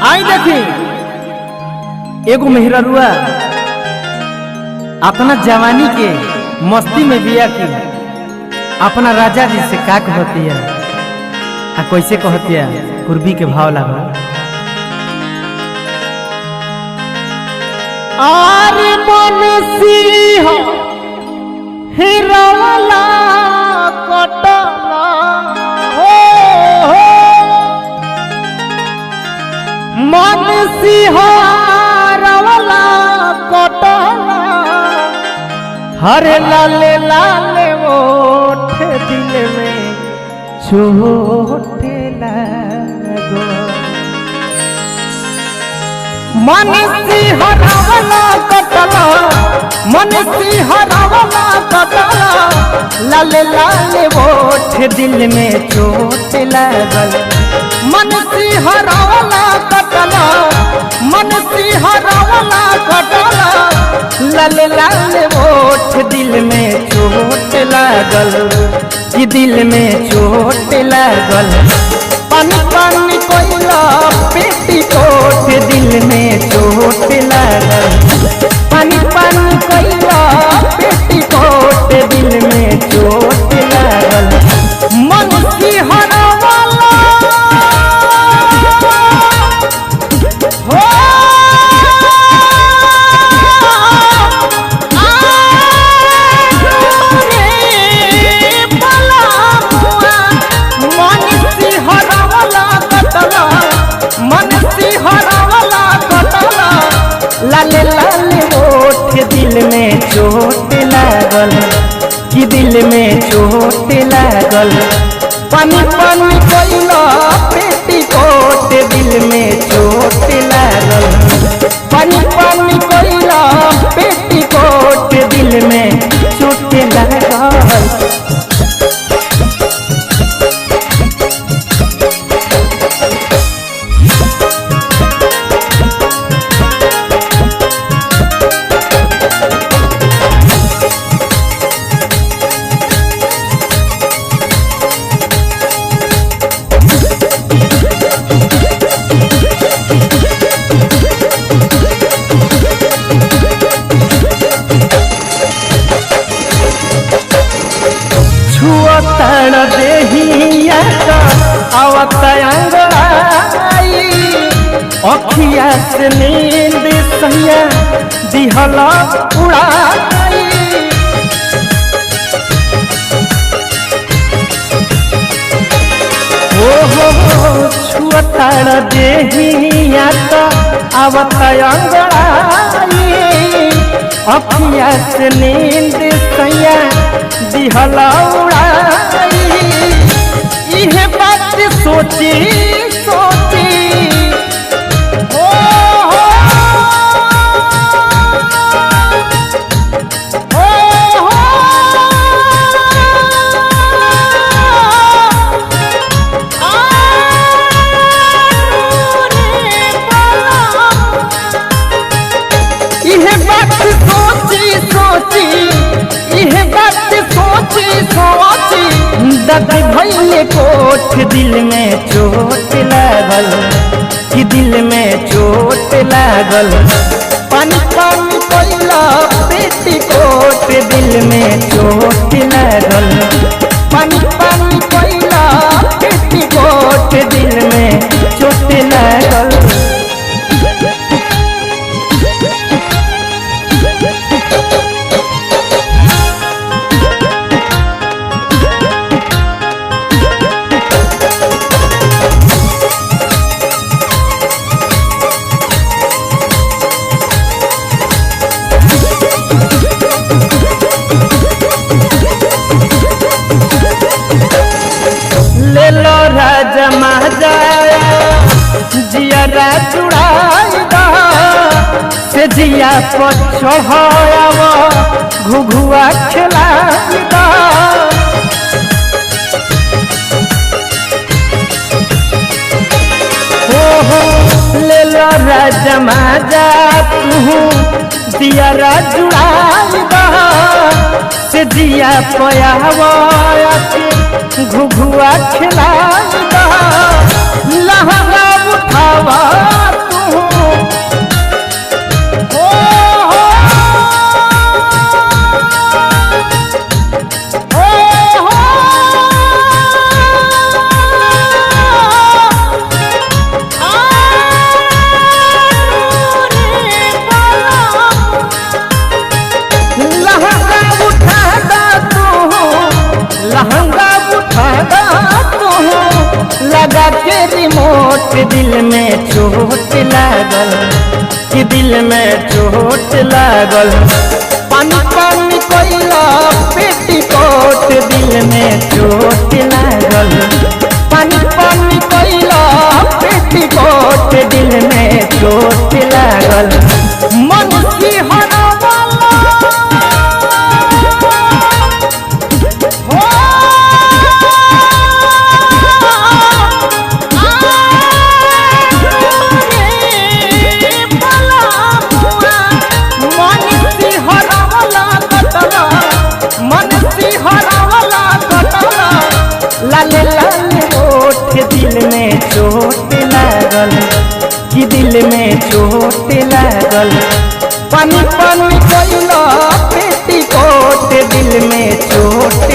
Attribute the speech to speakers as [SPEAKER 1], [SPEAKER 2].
[SPEAKER 1] आई देखी एगो मेहररुआ अपना जवानी के मस्ती में बिया की अपना राजा जी से का कहती है आ कैसे कहती है पूर्वी के भाव लगा।
[SPEAKER 2] आरे मन सिंह हिरवला कटला हो मन सिंह हिरवला कटला हरे लाले लाले ओठ दिल में छोटे लगो मन सिंह हिरवला कटला मन सिंह हिरवला कटला लाले लाले ओठ दिल में चोट लगल मन सिंह हिरवला कटला मन सिंह हिरवला कटला लाले लाले ओठ दिल में चोट लगल कि दिल में चोट लगल पानी पानी कोयला पेटी कोट दिल में चोट लगल पानी पानी कोयला पेटी कोट दिल में चोट लगल मन की हरवाला हो मन सिंह हिरवला कटला लाले लाले ओठ दिल में चोट लागल कि दिल में चोट लागल पानी पानी कोयला पेटी कोट दिल में चोट लागल पानी पानी कोयला पेटी कोट दिल में चोट लागल। छुअतण देहिया अवतंगड़ाई अखिया से नींद सैया दिहला उड़ाई हो छुअतण देहिया अवतंगड़ाई अखिया से नींद सैया दिहला उड़ाई इहे बात सोची सोची हो इहे बात सोची सोची इहे बात सोची सोची दर्द भइले कोठ दिल में चोट लागल कि दिल में चोट लागल पानी पानी कोयला पेटी कोट दिल में चोट लागल पानी पानी कोयला पेटी कोट दिल में चोट लागल। ले लो राजा महाजा जिया चुड़ाई से जिया पछोहयाव घुघुआ खिलाई हो ले लो राजा महाजा तू दिया जुड़ाई से जिया पयाव घुघुआ खिलाई लहंगा उठावा दिल में चोट लागल कि दिल में चोट लागल पानी पानी कोइला पेटीकोट दिल में चोट लागल पानी पानी कोइला पेटीकोट दिल में चोट लागल मन की हरवाला लाले लाले ओठ दिल में चोट लागल कि दिल में चोट लागल पानी पानी कोइला पेटीकोट दिल में चोट